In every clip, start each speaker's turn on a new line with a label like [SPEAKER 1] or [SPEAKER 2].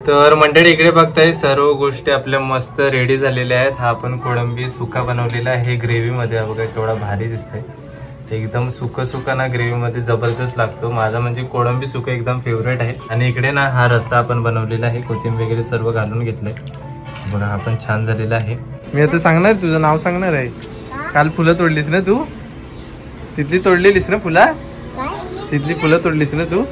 [SPEAKER 1] तर मंडळी इकडे बघताय सर्व गोष्टी आपल्या मस्त रेडी झालेल्या आहेत। हा आपण कोळंबी सुका बनवलेला आहे ग्रेव्ही मध्ये, बघा केवढा भारी दिसतंय। एकदम सुका ना ग्रेव्ही मध्ये जबरदस्त लागतो। माझा म्हणजे कोळंबी सुका एकदम फेवरेट आहे। आणि इकडे ना हा रस्सा आपण बनवलेला आहे, कोथिंबीर वगैरे सर्व घालून घेतलंय। बघा हा पण छान झालेला आहे। मी आता सांगणार, तुझं नाव सांगणार आहे। काल फुलं तोडलीस ना तू? तिथली तोडलेलीस ना फुला? तिथली फुलं तोडलीस ना तू?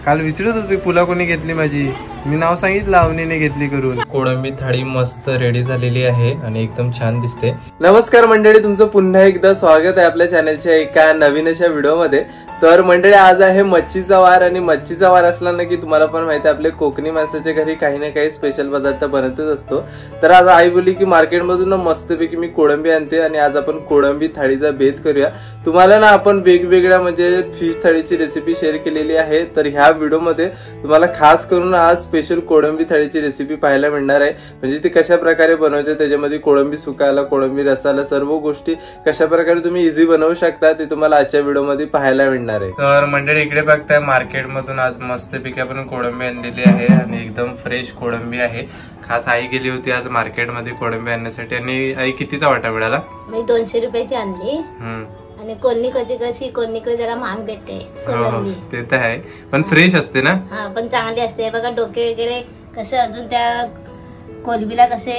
[SPEAKER 1] काल विचारत होती फुला कोणी घेतली माझी, मी नाव सांगितलं अवनीने घेतली करून। कोळंबी थाळी मस्त रेडी झालेली आहे आणि एकदम छान दिसते। नमस्कार मंडळी, तुमचं पुन्हा एकदा स्वागत आहे आपल्या चॅनलच्या एका नवीन अशा व्हिडिओ मध्ये। तर मंडळी आज आहे मच्छीचा वार, आणि मच्छीचा वार असला ना की तुम्हाला पण माहिती आहे आपले कोकणी माणसाच्या घरी काही ना काही स्पेशल पदार्थ बनतच असतो। तर आज आई बोलली की मार्केटमधून ना मस्तपैकी मी कोळंबी आणते आणि आज आपण कोळंबी थाळीचा बेत करूया। तुम्हाला ना आपण वेगवेगळ्या म्हणजे फिश थाळीची रेसिपी शेअर केलेली आहे, तर ह्या व्हिडिओ मध्ये तुम्हाला खास करून आज स्पेशल कोळंबी थाळीची रेसिपी पाहायला मिळणार आहे। म्हणजे ती कशा प्रकारे बनवायची, त्याच्यामध्ये कोळंबी सुकायला, कोळंबी रसाला सर्व गोष्टी कशा प्रकारे तुम्ही इझी बनवू शकता ते तुम्हाला आजच्या व्हिडिओ मध्ये पाहायला मिळणार आहे। तर मंडळी इकडे बघताय मार्केट मधून आज मस्तपैकी आपण कोळंबी आणलेली आहे आणि एकदम फ्रेश कोळंबी आहे। खास आई गेली होती आज मार्केटमध्ये कोळंबी आणण्यासाठी। आणि आई कितीचा वाटा मिळाला?
[SPEAKER 2] मी 200 रुपयाची आणली। आणि कोणी कोणीकडे जरा महाग भेटते कोळंबी,
[SPEAKER 1] ते तर आहे, पण फ्रेश असते ना?
[SPEAKER 2] हा पण चांगली असते। बघा डोके वगैरे कसे अजून त्या कोळंबीला कसे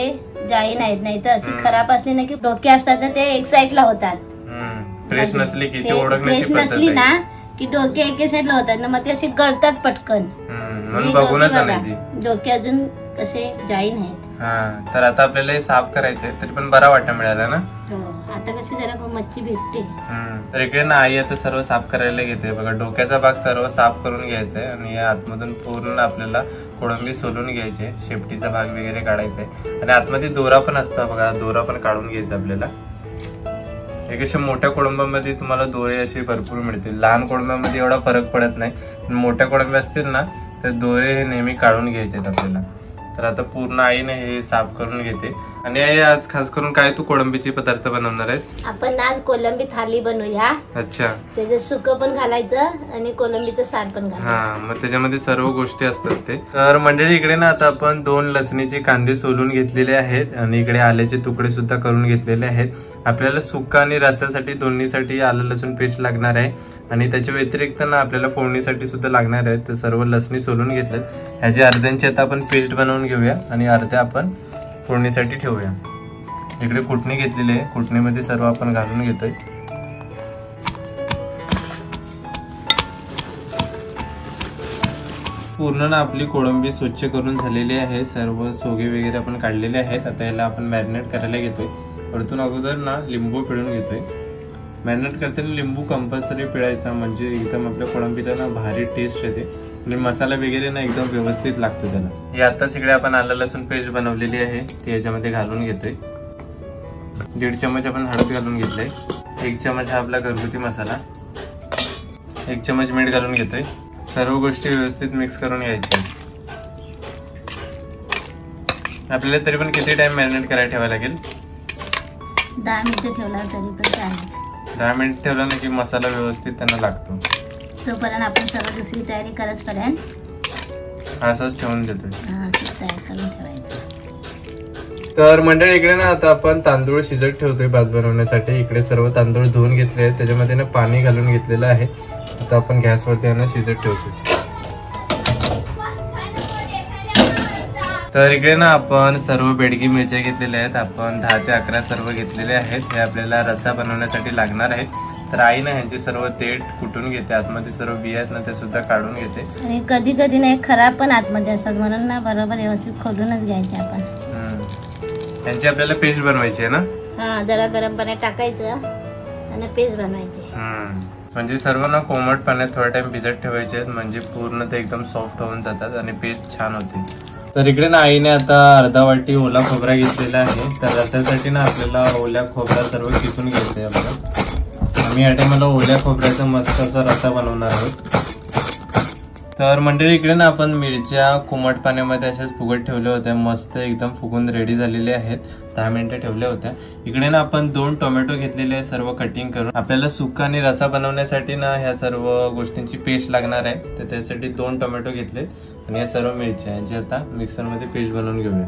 [SPEAKER 2] जाई नाहीत, नाही तर अशी खराब असली ना की डोके असतात ना ते एक साईडला होतात।
[SPEAKER 1] फ्रेश नसली की
[SPEAKER 2] फ्रेश नसली ना की डोके एके साईडला होतात ना, मग ते असे गळतात पटकन। डोके अजून कसे जाई नाहीत।
[SPEAKER 1] तर आता आपल्याला हे साफ करायचे, तरी पण बरा वाटा मिळाला ना?
[SPEAKER 2] आता कशी जरा मच्छी भेटते।
[SPEAKER 1] तर इकडे ना आई आता सर्व साफ करायला घेते। बघा डोक्याचा भाग सर्व साफ करून घ्यायचा आहे आणि या आतमधून पूर्ण आपल्याला कोळंबी सोलून घ्यायची, शेपटीचा भाग वगैरे काढायचा आहे। आणि आतमध्ये दोरा पण असतो बघा, दोरा पण काढून घ्यायचा आपल्याला। एक अशा मोठ्या कोळंबामध्ये तुम्हाला दोरे असे भरपूर मिळतील, लहान कोळंबामध्ये एवढा फरक पडत नाही। मोठ्या कोळंबी असतील ना तर दोरे हे नेहमी काढून घ्यायचे आपल्याला। तर आता पूर्ण आईने हे साफ करून घेते। आणि आई आज खास करून काय तू कोळंबीचे पदार्थ बनवणार आहेस?
[SPEAKER 2] आपण आज कोळंबी थाली बनवूया। अच्छा, त्याच्यात सुकं पण घालायचं आणि कोळंबीचं सार पण घालायचं।
[SPEAKER 1] मग त्याच्यामध्ये सर्व गोष्टी असतात ते। तर मंडळी इकडे ना आता आपण 2 लसणीचे कांदे सोलून घेतलेले आहेत आणि इकडे आल्याचे तुकडे सुद्धा करून घेतलेले आहेत। आपल्याला सुका आणि रस्यासाठी दोन्हीसाठी आलं लसूण पेस्ट लागणार आहे आणि त्याच्या व्यतिरिक्त ना आपल्याला फोडणीसाठी सुद्धा लागणार आहे। तर सर्व लसणी सोलून घेतलेत, ह्याची अर्ध्यांची आता आपण पेस्ट बनवून घेऊया आणि अर्ध्या आपण फोडणीसाठी ठेवूया। इकडे कुटणी घेतलेली आहे, कुटणीमध्ये सर्व आपण घालून घेतोय। पूर्ण ना आपली कोळंबी स्वच्छ करून झालेली आहे, सर्व सोगे वगैरे आपण काढलेले आहेत। आता याला आपण मॅरिनेट करायला घेतोय। परतून अगोदर ना लिंबू पिळून घेतोय। मॅरिनेट करताना लिंबू कंपल्सरी पिळायचा, म्हणजे एकदम आपल्या कोळंबीला ना भारी टेस्ट येते आणि मसाला वगैरे ना एकदम व्यवस्थित लागतो त्याला। हे आताच इकडे आपण आलं लसूण पेस्ट बनवलेली आहे ती याच्यामध्ये घालून घेतोय। 1.5 चमच आपण हळद घालून घेतलंय, 1 चमच हा आपला घरगुती मसाला, 1 चमच मीठ घालून घेतोय। सर्व गोष्टी व्यवस्थित मिक्स करून घ्यायच्या। आपल्याला तरी पण किती टाइम मॅरिनेट करायला ठेवायला लागेल?
[SPEAKER 2] 10 मिनिटं ठेवला तरी पण चालेल।
[SPEAKER 1] 10 मिनिट ठेवला ना की मसाला व्यवस्थित त्यांना लागतो।
[SPEAKER 2] तोपर्यंत आपण सर्व दुसरी तयारी करतपर्यंत
[SPEAKER 1] असंच ठेवून देतोय।
[SPEAKER 2] तयार करून ठेवायचं।
[SPEAKER 1] तर मंडळी इकडे ना आता आपण तांदूळ शिजत ठेवतोय भात बनवण्यासाठी। इकडे सर्व तांदूळ धुवून घेतले आहेत, त्याच्यामध्ये ना पाणी घालून घेतलेलं आहे। आता आपण गॅसवरती यांना शिजत ठेवतोय। तर इकडे ना आपण सर्व बेडगी मिरच्या घेतलेल्या आहेत, आपण 10 ते 11 सर्व घेतलेले आहेत। हे आपल्याला रस्सा बनवण्यासाठी लागणार आहे। तर आई ना ह्याचे सर्व देठ कुटून घेते, आतमध्ये सर्व बिया आहेत ना ते सुद्धा काढून घेते।
[SPEAKER 2] आणि कधी कधी नाही खराब पण आतमध्ये असतात, म्हणून ना बरोबर व्यवस्थित खोडूनच घ्यायचे आपण।
[SPEAKER 1] यांची आपल्याला पेस्ट बनवायची आहे
[SPEAKER 2] ना? जरा गरम पाण्यात टाकायचं आणि पेस्ट बनवायची।
[SPEAKER 1] म्हणजे सर्व ना कोमट पाण्यात थोडा टाइम भिजत ठेवायचे, म्हणजे पूर्ण ते एकदम सॉफ्ट होऊन जातात आणि पेस्ट छान होते। तर इकडे ना आईने आता अर्धा वाटी ओला खोबरा घेतलेला आहे। तर रस्यासाठी ना आपल्याला ओल्या खोबरा सर्व किसून घ्यायचं आहे आपल्याला। आम्ही या टाइमला ओल्या खोबऱ्याचा मस्त असा रस्सा बनवणार आहोत। तर मंडळी इकडे ना आपण मिरच्या कोमट पाण्यामध्ये अशाच फुगत ठेवल्या होत्या, मस्त एकदम फुगून रेडी झालेले आहेत। 10 मिनिटं ठेवल्या होत्या। इकडे ना आपण 2 टोमॅटो घेतलेले आहे सर्व कटिंग करून। आपल्याला सुका आणि रसा बनवण्यासाठी ना ह्या सर्व गोष्टींची पेस्ट लागणार आहे, तर त्यासाठी 2 टोमॅटो घेतले आणि या सर्व मिरच्या यांची आता मिक्सर मध्ये पेस्ट बनवून घेऊया.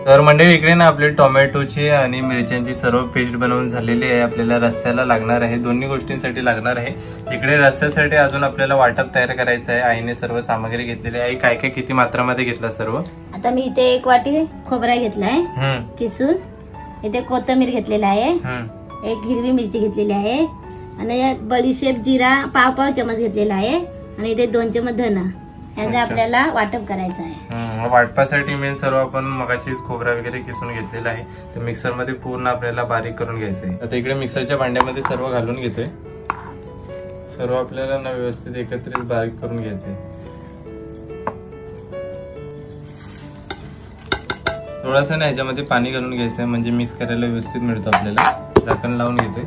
[SPEAKER 1] तर मंडळी इकडे ना आपली टोमॅटोची आणि मिरच्यांची सर्व पेस्ट बनवून झालेली आहे. आपल्याला रस्स्याला लागणार आहे, दोन्ही गोष्टींसाठी लागणार आहे. इकडे रस्स्यासाठी अजून आपल्याला वाटप तयार करायचं आहे. आईने सर्व सामग्री घेतलेली आहे. काय काय किती मात्रामध्ये घेतला सर्व?
[SPEAKER 2] आता मी इथे 1 वाटी खोबरा घेतलाय किसून, इथे कोथिंबीर घेतलेला आहे, 1 हिरवी मिरची घेतलेली आहे आणि बडीशेप जिरा पाव चमच घेतलेला आहे आणि इथे 2 चमच धना याचं आपल्याला वाटप करायचं आहे.
[SPEAKER 1] वाटपासाठी मेन सर्व आपण मगाशीच खोबरा वगैरे किसून घेतलेला आहे. तर मिक्सर मध्ये पूर्ण आपल्याला बारीक करून घ्यायचंय. आता इकडे मिक्सरच्या भांड्यामध्ये सर्व घालून घेतोय. सर्व आपल्याला ना व्यवस्थित एकत्रित बारीक करून घ्यायचंय. थोडासा ना ह्याच्यामध्ये पाणी घालून घ्यायचंय म्हणजे मिक्स करायला व्यवस्थित मिळतो आपल्याला. झाकण लावून घेतोय.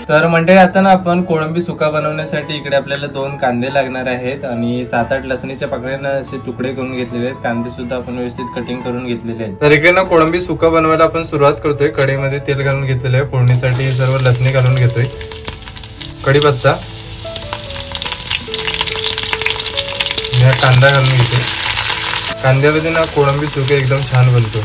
[SPEAKER 1] तर मंडळी आता ना आपण कोळंबी सुका बनवण्यासाठी इकडे आपल्याला 2 कांदे लागणार आहेत आणि 7-8 लसणीच्या पाकळ्यांना असे तुकडे करून घेतलेले आहेत. कांदे सुद्धा आपण व्यवस्थित कटिंग करून घेतलेले आहेत. तर इकडे ना कोळंबी सुका बनवायला आपण सुरुवात करतोय. कढईमध्ये तेल घालून घेतलेलं आहे. फोडणीसाठी सर्व लसणी घालून घेतोय. कढीपत्ता, कांदा घालून घेतोय. कांद्यामध्ये ना कोळंबी सुका एकदम छान बनतो.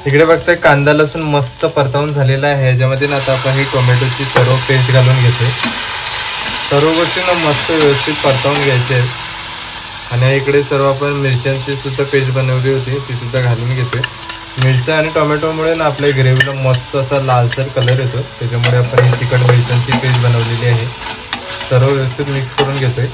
[SPEAKER 1] इकडे बघताय कांदा लसूण मस्त परतावून झालेला आहे. ह्याच्यामध्ये ना आता आपण ही टोमॅटोची सर्व पेस्ट घालून घेतोय. सर्व गोष्टी ना मस्त व्यवस्थित परतावून घ्यायचे आहेत. आणि इकडे सर्व आपण मिरच्यांची सुद्धा पेस्ट बनवली होती ती सुद्धा घालून घेतोय. मिरच्या आणि टोमॅटोमुळे ना आपल्या ग्रेव्हीला मस्त असा लालसर कलर येतो. त्याच्यामुळे आपण ही तिखट मिरच्यांची पेस्ट बनवलेली आहे. सर्व व्यवस्थित मिक्स करून घेतोय.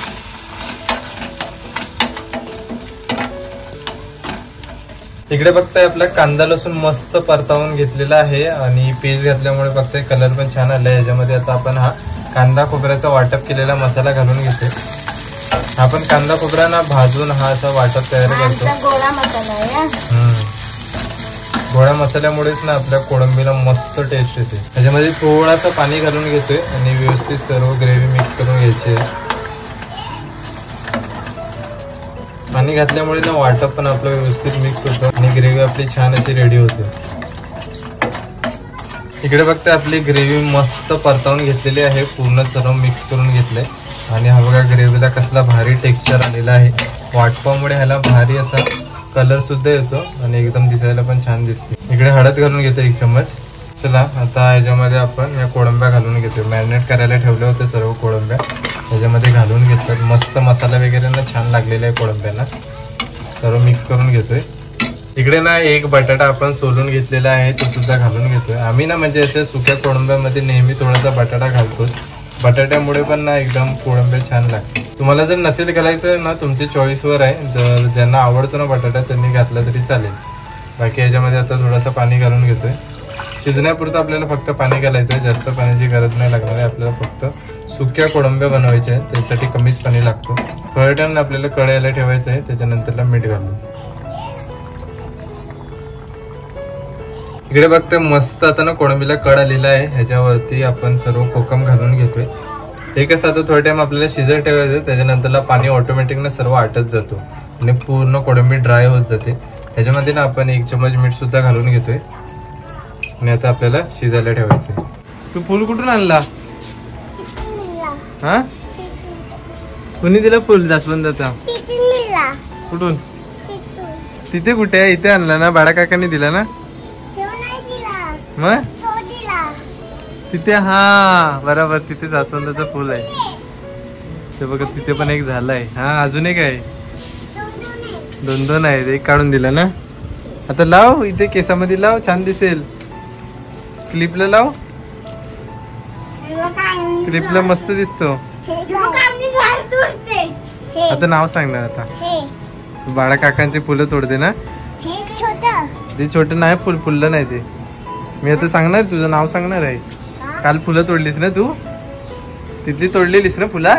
[SPEAKER 1] इकडे बघताय आपला कांदा लसूण मस्त परतावून घेतलेला आहे आणि पेस्ट घातल्यामुळे बघताय कलर पण छान आलाय. याच्यामध्ये आता आपण हा कांदा खोबऱ्याचा वाटप केलेला मसाला घालून घेतोय. आपण कांदा खोबरा ना भाजून हा असा वाटप तयार करतो.
[SPEAKER 2] गोळा मसाला आहे.
[SPEAKER 1] गोळा मसाल्यामुळेच ना आपल्या कोळंबीला मस्त टेस्ट येते. त्याच्यामध्ये थोडासा पाणी घालून घेतोय आणि व्यवस्थित सर्व ग्रेव्ही मिक्स करून घ्यायची आहे. पाणी घातल्यामुळे ना वाटप पण आपलं व्यवस्थित मिक्स होतं आणि ग्रेव्ही आपली छान अशी रेडी होते. इकडे बघते आपली ग्रेव्ही मस्त परतावून घेतलेली आहे. पूर्ण सर्व मिक्स करून घेतलंय आणि हा बघा ग्रेव्हीला कसला भारी टेक्स्चर आलेला आहे. वाटपामुळे ह्याला भारी असा कलर सुद्धा येतो आणि एकदम दिसायला पण छान दिसते. इकडे हळद घालून घेतो 1 चम्मच. चला आता ह्याच्यामध्ये आपण या कोळंब्या घालून घेतो. मॅरिनेट करायला ठेवले होते सर्व कोळंब्या त्याच्यामध्ये घालून घेतोय. मस्त मसाला वगैरे ना छान लागलेला आहे कोळंब्याला. सर्व मिक्स करून घेतोय. इकडे ना 1 बटाटा आपण सोलून घेतलेला आहे तो सुद्धा घालून घेतोय. आम्ही ना म्हणजे अशा सुक्या कोळंब्यामध्ये नेहमी थोडासा बटाटा घालतो. बटाट्यामुळे पण ना एकदम कोळंबे छान लागते. तुम्हाला जर नसेल घालायचं ना तुमच्या चॉईसवर आहे. जर ज्यांना आवडतो ना बटाटा त्यांनी घातला तरी चालेल. बाकी याच्यामध्ये आता थोडासा पाणी घालून घेतोय. शिजण्यापुरतं आपल्याला फक्त पाणी घालायचं आहे. जास्त पाण्याची गरज नाही लागणार आहे. आपल्याला फक्त सुक्या कोळंब्या बनवायच्या आहेत त्यासाठी कमीच पाणी लागतो. थोड्या टाइम आपल्याला कढईला ठेवायचं आहे. त्याच्यानंतरला मीठ घालून इकडे बघते मस्त आता ना कोळंबीला कड आलेला आहे. ह्याच्यावरती आपण सर्व कोकम घालून घेतोय. हे कसं आता थोड्या टाइम आपल्याला शिजत ठेवायचं. त्याच्यानंतरला पाणी ऑटोमॅटिक ना सर्व आटत जातो आणि पूर्ण कोळंबी ड्राय होत जाते. ह्याच्यामध्ये ना आपण 1 चम्मच मीठ सुद्धा घालून घेतोय आणि आता आपल्याला शिजायला ठेवायचंय. तू फुल कुठून आणला? हा कुणी दिला फुल? जास्वंदाचा. कुठून? तिथे कुठे आहे? इथे आणला ना? बाळा काकांनी दिला ना? मग तिथे हा बरोबर तिथे जास्वंदाचं फुल आहे. ते बघा तिथे पण एक झालाय. हा अजून एक आहे. 2 आहेत. एक काढून दिला ना. आता लाव इथे केसामध्ये लाव छान दिसेल. क्लिपला लाव. क्लिपला मस्त दिसतो. आता नाव सांग ना. आता बाळा काकांची फुलं तोडते ना. ते छोट नाही फुल फुललं नाही ते. मी आता सांगणार तुझं नाव सांगणार आहे. काल फुलं तोडलीस ना तू? तिथली तोडलेलीस ना फुला?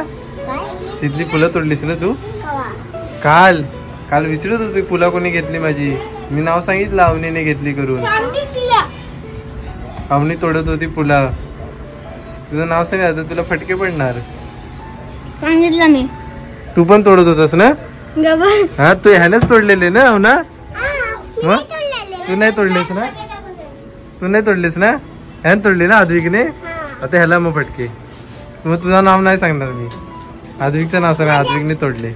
[SPEAKER 1] तिथली फुलं तोडलीस ना तू? काल काल विचारत होती फुला कोणी घेतली माझी. मी नाव सांगितलं अवनीने घेतली करून. अवनी तोडत होती पुलाव. तुझं नाव सांग आता तुला फटके पडणार.
[SPEAKER 2] सांगितलं मी.
[SPEAKER 1] तू पण तोडत होतास ना. हा तू ह्यानेच तोडलेले ना हो ना. मग तू नाही तोडलेस ना. तू नाही तोडलीस ना. ह्याने तोडली ना आद्विकने. आता ह्याला मग फटके. मग तुझं नाव नाही सांगणार मी. आद्विकचं नाव सांग. आद्विकने तोडले.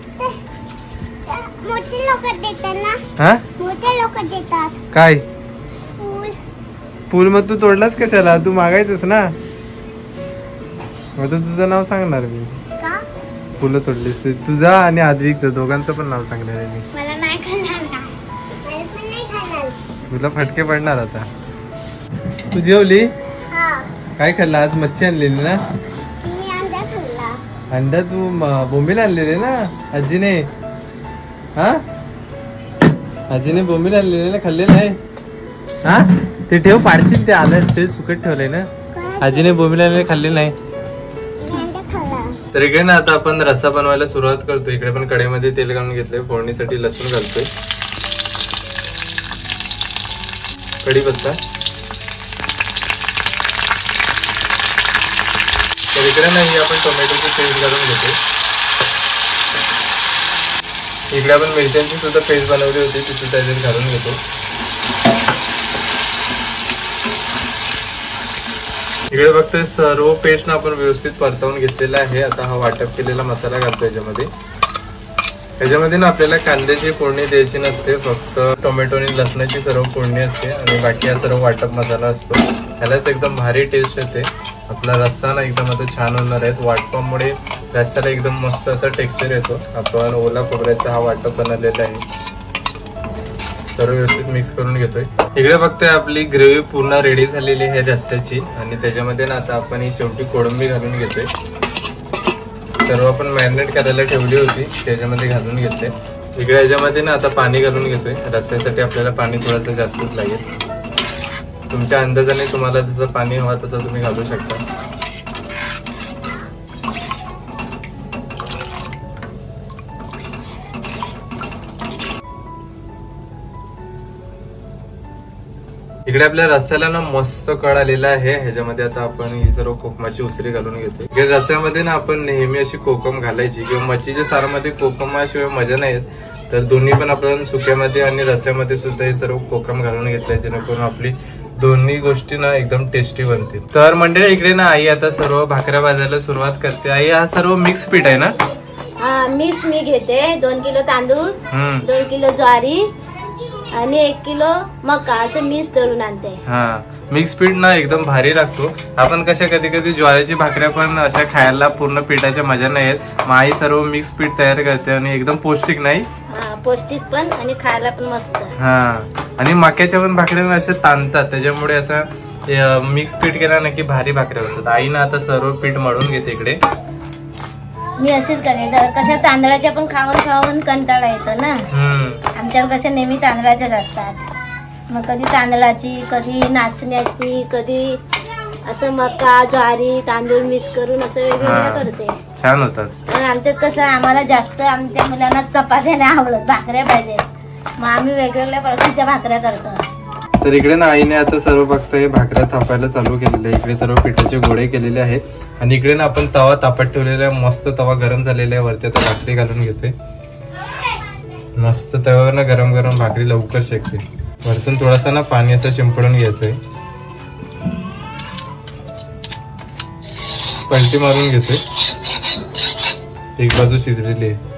[SPEAKER 1] हा काय पूल मग तू तोडलास कशाला. तू मागायचंस ना. आता तुझं नाव सांगणार मी. फुलं तोडलीस तुझा आणि आद्विकचं दोघांचं पण नाव सांगणार आहे मी. तुला फटके पडणार आता. तू जेवली. काय खाल्लं आज. मच्छी आणलेली ना. अंडा तू बोंबील आणलेले ना आजीने. हा आजीने बोंबील आणलेले ना. खाल्ले नाही. हा ते ठेव पाडशील. ते आलं ते सुकट ठेवलंय ना. आजीने बोंबील आणलेले खाल्ले नाही. तर इकडे ना आता आपण रस्सा बनवायला सुरुवात करतो. इकडे पण कढईमध्ये तेल घालून घेतलंय. फोडणीसाठी लसूण घालतोय. कढीपत्ता. तर इकडे नाही आपण टोमॅटोची पेस्ट घालून घेतो. इकडे आपण मिरच्यांची सुद्धा पेस्ट बनवली होती ती सुद्धा याच्यात घालून घेतो. इकडे फक्त सर्व पेस्ट ना आपण व्यवस्थित परतवून घेतलेला आहे. आता हा वाटप केलेला मसाला घालतो याच्यामध्ये. याच्यामध्ये ना आपल्याला कांद्याची फोडणी द्यायची नसते. फक्त टोमॅटो आणि लसणाची सर्व फोडणी असते आणि बाकी हा सर्व वाटप मसाला असतो. ह्यालाच एकदम भारी टेस्ट येते. आपला रस्सा ना एकदम आता छान होणार आहे. वाटपामुळे रस्स्याला एकदम मस्त असा टेक्स्चर येतो. आपण ओला खोबऱ्याचा हा वाटप बनवलेला आहे. सर्व व्यवस्थित मिक्स करून घेतोय. इकडे फक्त आपली ग्रेव्ही पूर्ण रेडी झालेली आहे रस्स्याची आणि त्याच्यामध्ये ना आता आपण ही शेवटी कोळंबी घालून घेतोय. सर्व आपण मॅरिनेट करायला ठेवली होती त्याच्यामध्ये घालून घेतले. इकडे याच्यामध्ये ना आता पाणी घालून घेतोय. रस्स्यासाठी आपल्याला पाणी थोडंसं जास्तच लागेल. तुमच्या अंदाजाने तुम्हाला जसं पाणी हवा तसं तुम्ही घालू शकता. इकडे आपल्या रस्स्याला ना मस्त कळ आलेला आहे. ह्याच्यामध्ये आता आपण ही सर्व कोकमाची उसरी घालून घेतो. इकडे रस्स्यामध्ये ना आपण नेहमी अशी कोकम घालायची किंवा मच्छीच्या सारामध्ये कोकमाशिवाय मजा नाही येत. तर दोन्ही पण आपण सुक्यामध्ये आणि रस्स्यामध्ये सुद्धा हे सर्व कोकम घालून घेतलंय जेणेकरून आपली दोन्ही गोष्टी ना एकदम टेस्टी बनतील. तर मंडळी इकडे ना आई आता सर्व भाकऱ्या भाजायला सुरुवात करते. आई हा सर्व मिक्स पीठ आहे ना.
[SPEAKER 2] मिक्स मी घेते. 2 किलो तांदूळ, 2 किलो ज्वारी आणि 1 किलो मका असं मिक्स दळून आणते.
[SPEAKER 1] हा मिक्स पीठ ना एकदम भारी लागतो. आपण कशा कधी कधी ज्वारीची भाकऱ्या पण अशा खायला पूर्ण पिठाच्या मजा नाही येत. मग आई सर्व मिक्स पीठ तयार करते आणि एकदम पौष्टिक नाही.
[SPEAKER 2] पौष्टिक पण आणि खायला पण मस्त.
[SPEAKER 1] हा आणि मक्याच्या पण भाकऱ्या असे ताणतात त्याच्यामुळे असं मिक्स पीठ केलं ना की भारी भाकऱ्या होतात. आई ना आता सर्व पीठ मळून घेते. इकडे
[SPEAKER 2] मी असेच करेल. कशा तांदळाच्या पण खाऊन खाऊन कंटाळा येतो ना. आमच्यावर कशा नेहमी तांदळाच्याच असतात. मग कधी तांदळाची, कधी नाचण्याची, कधी असं मका ज्वारी तांदूळ मिक्स करून असं वेगवेगळं करते.
[SPEAKER 1] छान होतात.
[SPEAKER 2] आणि आमच्यात कसं आम्हाला जास्त आमच्या मुलांना चपात्या नाही आवडत, भाकऱ्या पाहिजे. मग आम्ही वेगवेगळ्या प्रकारच्या भाकऱ्या करतो.
[SPEAKER 1] तर इकडे ना आईने आता सर्व फक्त हे भाकऱ्या थापायला चालू केलेले आहे. इकडे सर्व पिठाचे गोळे केलेले आहेत आणि इकडे ना आपण तवा तापत ठेवलेला आहे. मस्त तवा गरम झालेला आहे. वरती आता भाकरी घालून घेते. मस्त तव्यावर ना गरम गरम भाकरी लवकर शेकते. वरतून थोडासा ना पाणी असं शिंपडून घ्यायचंय. पलटी मारून घेतोय. एक बाजू शिजलेली आहे.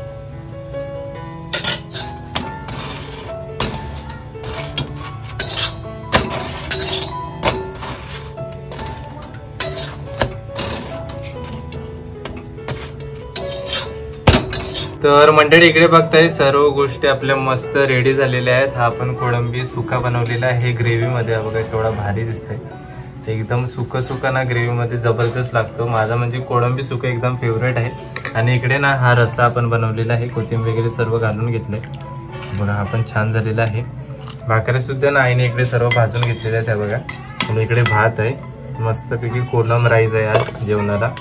[SPEAKER 1] तर मंडळी इकडे बघताय सर्व गोष्टी आपल्या मस्त रेडी झालेल्या आहेत. हा आपण कोळंबी सुका बनवलेला आहे ग्रेव्ही मध्ये. बघा केवढा भारी दिसतंय. एकदम सुका सुका ना ग्रेव्ही मध्ये जबरदस्त लागतो. माझा म्हणजे कोळंबी सुका एकदम फेवरेट आहे. आणि इकडे ना हा रस्सा आपण बनवलेला आहे. कोथिंबीर वगैरे सर्व घालून घेतलंय. बघा हा पण छान झालेला आहे. भाकऱ्या सुद्धा ना आईने इकडे सर्व भाजून घेतलेल्या आहेत. बघा आणि इकडे भात आहे. मस्तपैकी कोलम राईस आहे आज जेवणाला.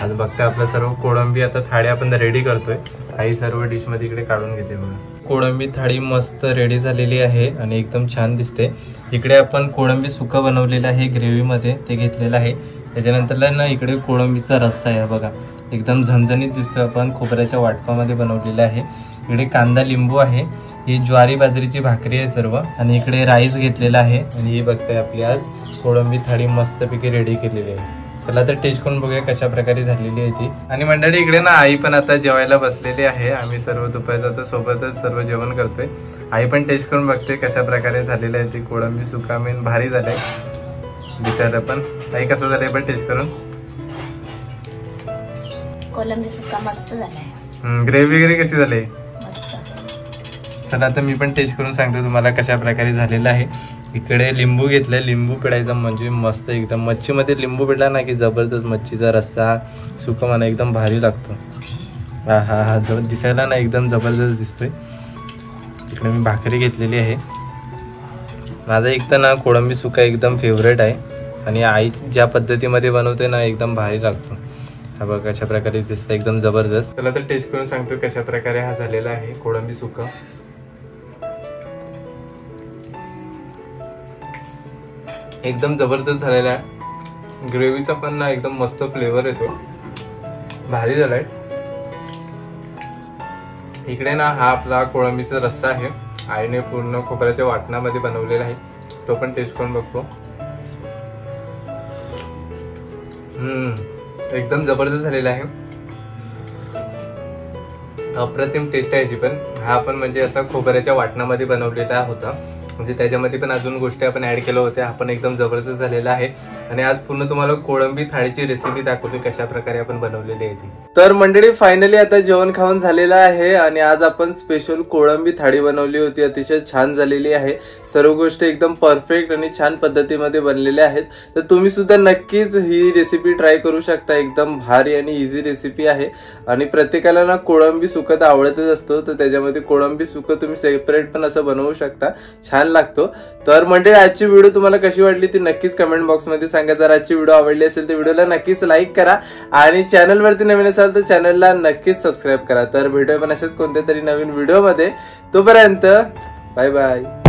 [SPEAKER 1] आज बघता आपलं सर्व कोळंबी आता थाळी आपण रेडी करतोय. आई सर्व डिश मध्ये इकडे काढून घेते बघा. कोळंबी थाळी मस्त रेडी झालेली आहे आणि एकदम छान दिसते. इकडे आपण कोळंबी सुकं बनवलेलं आहे ग्रेव्ही मध्ये, ते घेतलेलं आहे. त्याच्यानंतर ना इकडे कोळंबीचा रस्सा आहे बघा, एकदम झणझणीत दिसतोय. आपण खोबऱ्याच्या वाटपामध्ये बनवलेला आहे. इकडे कांदा लिंबू आहे. ही ज्वारी बाजरीची भाकरी आहे सर्व, आणि इकडे राईस घेतलेला आहे. आणि ही बघताय आपली आज कोळंबी थाळी मस्तपैकी रेडी केलेली आहे. चला तर टेस्ट करून बघूया कशा प्रकारे झालेली आहे ती. आणि मंडळी इकडे ना आई पण आता जेवायला बसलेली आहे. आम्ही सर्व दुपारचं तर सोबतच सर्व जेवण करतोय. आई पण टेस्ट करून बघते कशा प्रकारे झालेली आहे ती कोळंबी सुका. मेन भारी झालंय दिसायला पण. आई कसं झालंय पण टेस्ट करून?
[SPEAKER 2] कोळंबी सुका मस्त झालाय.
[SPEAKER 1] ग्रेव्ही वगैरे कशी झाली? चला आता मी पण टेस्ट करून सांगतो तुम्हाला कशा प्रकारे झालेलं आहे. इकडे लिंबू घेतलाय. लिंबू पिळायचा म्हणजे मस्त एकदम. मच्छीमध्ये लिंबू पिळला ना की जबरदस्त मच्छीचा रस्सा सुका म्हणा एकदम भारी लागतो. हा हा हा दिसायला ना एकदम जबरदस्त दिसतोय. इकडे मी भाकरी घेतलेली आहे. माझा एक तर ना कोळंबी सुका एकदम फेवरेट आहे, आणि आई ज्या पद्धतीमध्ये बनवते ना एकदम भारी लागतो. हा बघा कशा प्रकारे दिसतं एकदम जबरदस्त. चला तर टेस्ट करून सांगतो कशा प्रकारे हा झालेला आहे कोळंबी सुका. एकदम जबरदस्त झालेला आहे. ग्रेव्हीचा पण ना एकदम मस्त फ्लेवर येतो, भारी झालाय. इकडे ना हा आपला कोळंबीचा रस्सा आहे. आईने पूर्ण खोबऱ्याच्या वाटणामध्ये बनवलेला आहे, तो पण टेस्ट करून बघतो. एकदम जबरदस्त झालेला आहे. अप्रतिम टेस्ट आहे याची पण. हा पण म्हणजे असा खोबऱ्याच्या वाटणामध्ये बनवलेला होता, म्हणजे त्याच्यामध्ये पण अजून गोष्टी आपण ऍड केल्या होत्या. हा पण एकदम जबरदस्त झालेला आहे. आणि आज पूर्ण तुम्हाला कोळंबी थाळीची रेसिपी दाखवली कशा प्रकारे आपण बनवलेली आहे ती. तर मंडळी फायनली आता जेवण खाऊन झालेलं आहे, आणि आज आपण स्पेशल कोळंबी थाळी बनवली होती. अतिशय छान झालेली आहे. सर्व गोष्टी एकदम परफेक्ट आणि छान पद्धतीमध्ये बनलेल्या आहेत. तर तुम्ही सुद्धा नक्कीच ही रेसिपी ट्राय करू शकता. एकदम भारी आणि इझी रेसिपी आहे. आणि प्रत्येकाला ना कोळंबी सुकं आवडतच असतो, तर त्याच्यामध्ये कोळंबी सुकं तुम्ही सेपरेट पण असं बनवू शकता, छान लागतो. तर मंडळी आजची व्हिडिओ तुम्हाला कशी वाटली ती नक्कीच कमेंट बॉक्स मध्ये सांगा. जर आजची व्हिडिओ आवडली असेल तर व्हिडिओला नक्कीच लाईक करा, आणि चॅनलवरती नवीन असाल तर चॅनलला नक्कीच सबस्क्राईब करा. तर भेटूया पण असेच कोणत्या तरी नवीन व्हिडिओ मध्ये. तोपर्यंत बाय बाय.